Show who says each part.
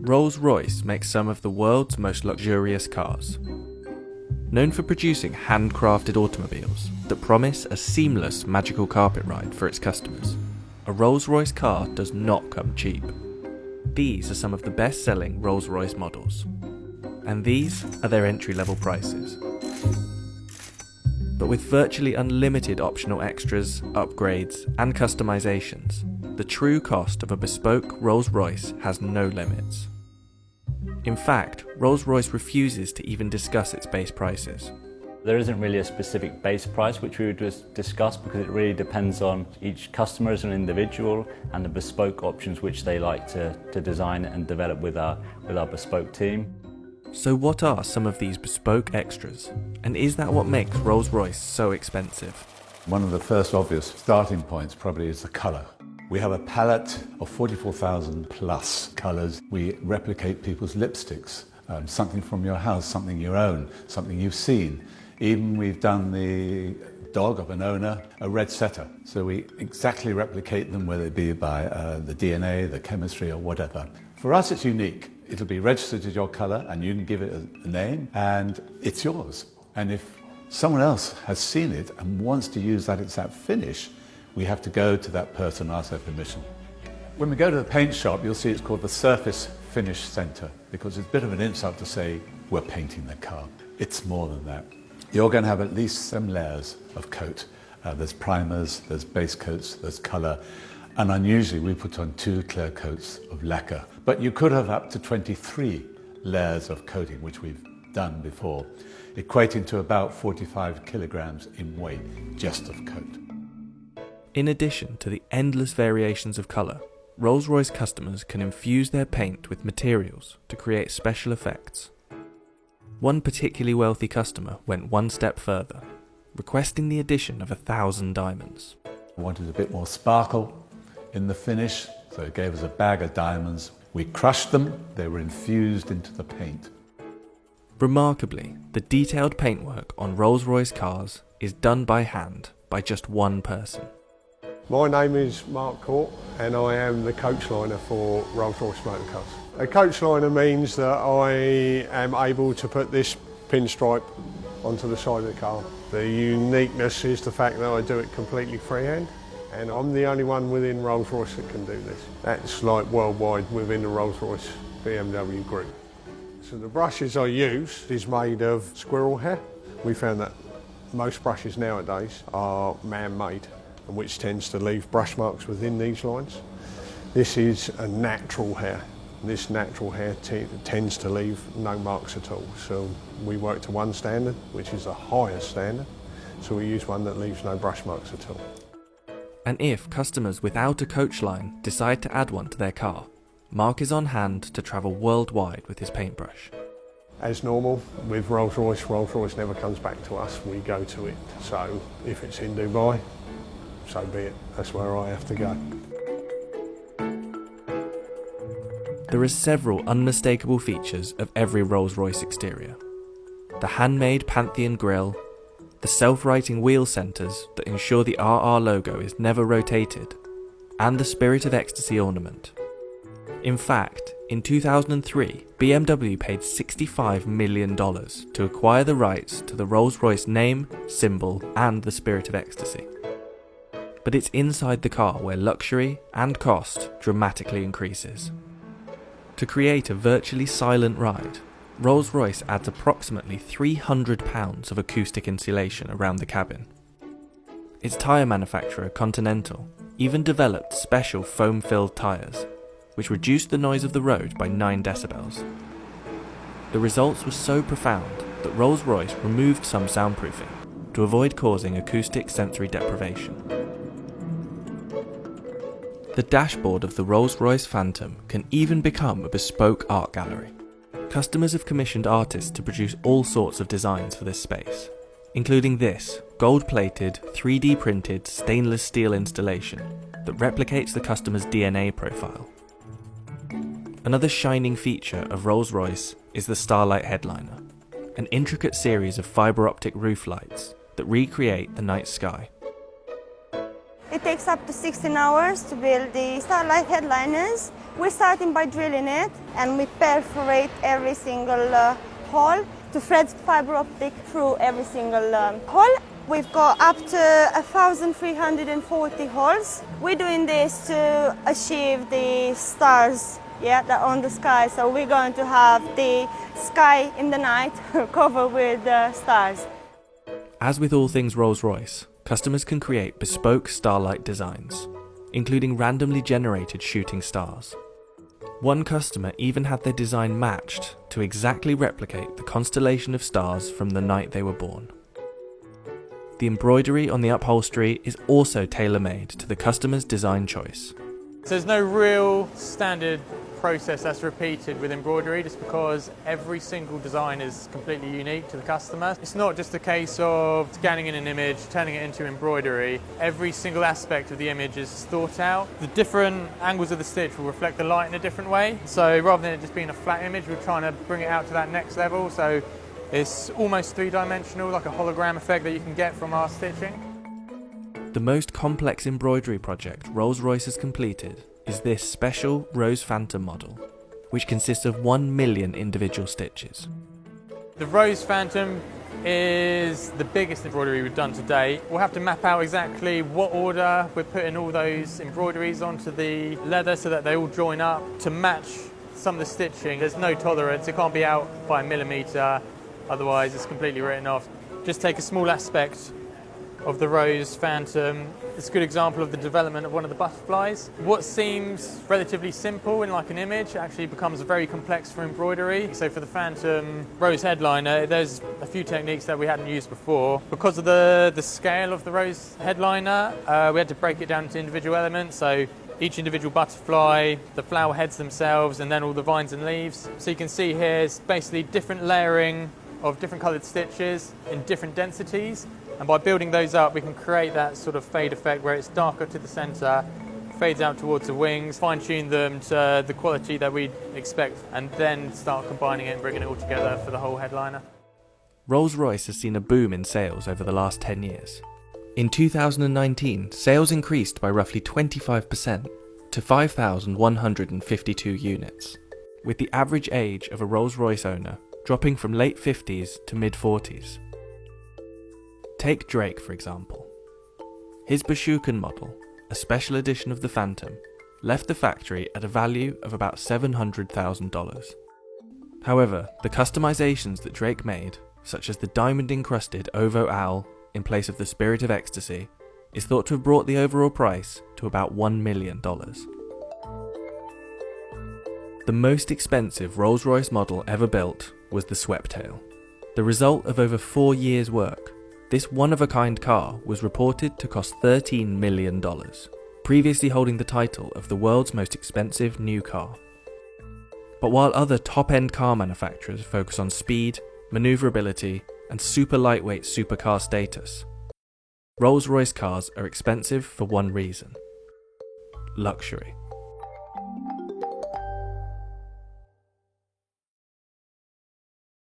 Speaker 1: Rolls-Royce makes some of the world's most luxurious cars. Known for producing handcrafted automobiles that promise a seamless magical carpet ride for its customers, a Rolls-Royce car does not come cheap. These are some of the best-selling Rolls-Royce models, and these are their entry-level prices. But with virtually unlimited optional extras, upgrades, and customizations, the true cost of a bespoke Rolls-Royce has no limits. In fact, Rolls-Royce refuses to even discuss its base prices.
Speaker 2: There isn't really a specific base price which we would just discuss, because it really depends on each customer as an individual and the bespoke options which they like to design and develop with our bespoke team.
Speaker 1: So what are some of these bespoke extras? And is that what makes Rolls-Royce so expensive?
Speaker 3: One of the first obvious starting points probably is the colour. We have a palette of 44,000 plus colours. We replicate people's lipsticks, something from your house, something you own, something you've seen. Even we've done the dog of an owner, a red setter. So we exactly replicate them, whether it be by the DNA, the chemistry or whatever. For us it's unique. It'll be registered as your colour and you can give it a name and it's yours. And if someone else has seen it and wants to use that exact finish, we have to go to that person and ask their permission. When we go to the paint shop, you'll see it's called the Surface Finish Centre, because it's a bit of an insult to say we're painting the car. It's more than that. You're going to have at least some layers of coat. There's primers, there's base coats, there's colour, and unusually we put on 2 clear coats of lacquer. But you could have up to 23 layers of coating, which we've done before, equating to about 45 kilograms in weight just of coat.
Speaker 1: In addition to the endless variations of colour, Rolls-Royce customers can infuse their paint with materials to create special effects. One particularly wealthy customer went one step further, requesting the addition of 1,000 diamonds.
Speaker 3: I wanted a bit more sparkle in the finish, so it gave us a bag of diamonds. We crushed them, they were infused into the paint.
Speaker 1: Remarkably, the detailed paintwork on Rolls-Royce cars is done by hand by just one person.
Speaker 4: My name is Mark Court and I am the coach liner for Rolls-Royce Motor Cars. A coach liner means that I am able to put this pinstripe onto the side of the car. The uniqueness is the fact that I do it completely freehand, and I'm the only one within Rolls-Royce that can do this. That's like worldwide within the Rolls-Royce BMW group. So the brushes I use is made of squirrel hair. We found that most brushes nowadays are man-made, which tends to leave brush marks within these lines. This is a natural hair. This natural hair tends to leave no marks at all. So we work to one standard, which is a higher standard. So we use one that leaves no brush marks at all.
Speaker 1: And if customers without a coach line decide to add one to their car, Mark is on hand to travel worldwide with his paintbrush.
Speaker 4: As normal with Rolls-Royce, Rolls-Royce never comes back to us, we go to it. So if it's in Dubai, so be it, that's where I have to go.
Speaker 1: There are several unmistakable features of every Rolls-Royce exterior. The handmade Pantheon grille, the self-righting wheel centres that ensure the RR logo is never rotated, and the Spirit of Ecstasy ornament. In fact, in 2003, BMW paid $65 million to acquire the rights to the Rolls-Royce name, symbol, and the Spirit of Ecstasy. But it's inside the car where luxury and cost dramatically increases. To create a virtually silent ride, Rolls-Royce adds approximately £300 of acoustic insulation around the cabin. Its tyre manufacturer, Continental, even developed special foam-filled tyres, which reduced the noise of the road by 9 decibels. The results were so profound that Rolls-Royce removed some soundproofing to avoid causing acoustic sensory deprivation. The dashboard of the Rolls-Royce Phantom can even become a bespoke art gallery. Customers have commissioned artists to produce all sorts of designs for this space, including this gold-plated, 3D printed stainless steel installation that replicates the customer's DNA profile. Another shining feature of Rolls-Royce is the Starlight headliner, an intricate series of fibre optic roof lights that recreate the night sky.
Speaker 5: It takes up to 16 hours to build the Starlight headliners, We're starting by drilling it, and we perforate every single hole to thread fiber optic through every single hole. We've got up to 1,340 holes. We're doing this to achieve the stars, that are on the sky. So we're going to have the sky in the night covered with stars.
Speaker 1: As with all things Rolls-Royce, customers can create bespoke starlight designs, including randomly generated shooting stars. One customer even had their design matched to exactly replicate the constellation of stars from the night they were born. The embroidery on the upholstery is also tailor-made to the customer's design choice.
Speaker 6: So there's no real standard process that's repeated with embroidery, just because every single design is completely unique to the customer. It's not just a case of scanning in an image, turning it into embroidery. Every single aspect of the image is thought out. The different angles of the stitch will reflect the light in a different way. So rather than it just being a flat image, we're trying to bring it out to that next level. So it's almost three-dimensional, like a hologram effect that you can get from our stitching.
Speaker 1: The most complex embroidery project Rolls-Royce has completed is this special Rose Phantom model, which consists of 1 million individual stitches.
Speaker 6: The Rose Phantom is the biggest embroidery we've done to date. We'll have to map out exactly what order we're putting all those embroideries onto the leather so that they all join up to match some of the stitching. There's no tolerance, it can't be out by a millimetre, otherwise it's completely written off. Just take a small aspect of the Rose Phantom. It's a good example of the development of one of the butterflies. What seems relatively simple in like an image actually becomes very complex for embroidery. So for the Phantom Rose headliner, there's a few techniques that we hadn't used before. Because of the scale of the Rose headliner, we had to break it down into individual elements. So each individual butterfly, the flower heads themselves, and then all the vines and leaves. So you can see here it's basically different layering of different coloured stitches in different densities. And by building those up, we can create that sort of fade effect where it's darker to the centre, fades out towards the wings, fine-tune them to the quality that we expect, and then start combining it and bringing it all together for the whole headliner.
Speaker 1: Rolls-Royce has seen a boom in sales over the last 10 years. In 2019, sales increased by roughly 25% to 5,152 units, with the average age of a Rolls-Royce owner dropping from late 50s to mid-40s. Take Drake, for example. His Bashukan model, a special edition of the Phantom, left the factory at a value of about $700,000. However, the customizations that Drake made, such as the diamond-encrusted Ovo Owl in place of the Spirit of Ecstasy, is thought to have brought the overall price to about $1 million. The most expensive Rolls-Royce model ever built was the Sweptail. The result of over 4 years' work, this one-of-a-kind car was reported to cost $13 million, previously holding the title of the world's most expensive new car. But while other top-end car manufacturers focus on speed, manoeuvrability, and super lightweight supercar status, Rolls-Royce cars are expensive for one reason: luxury.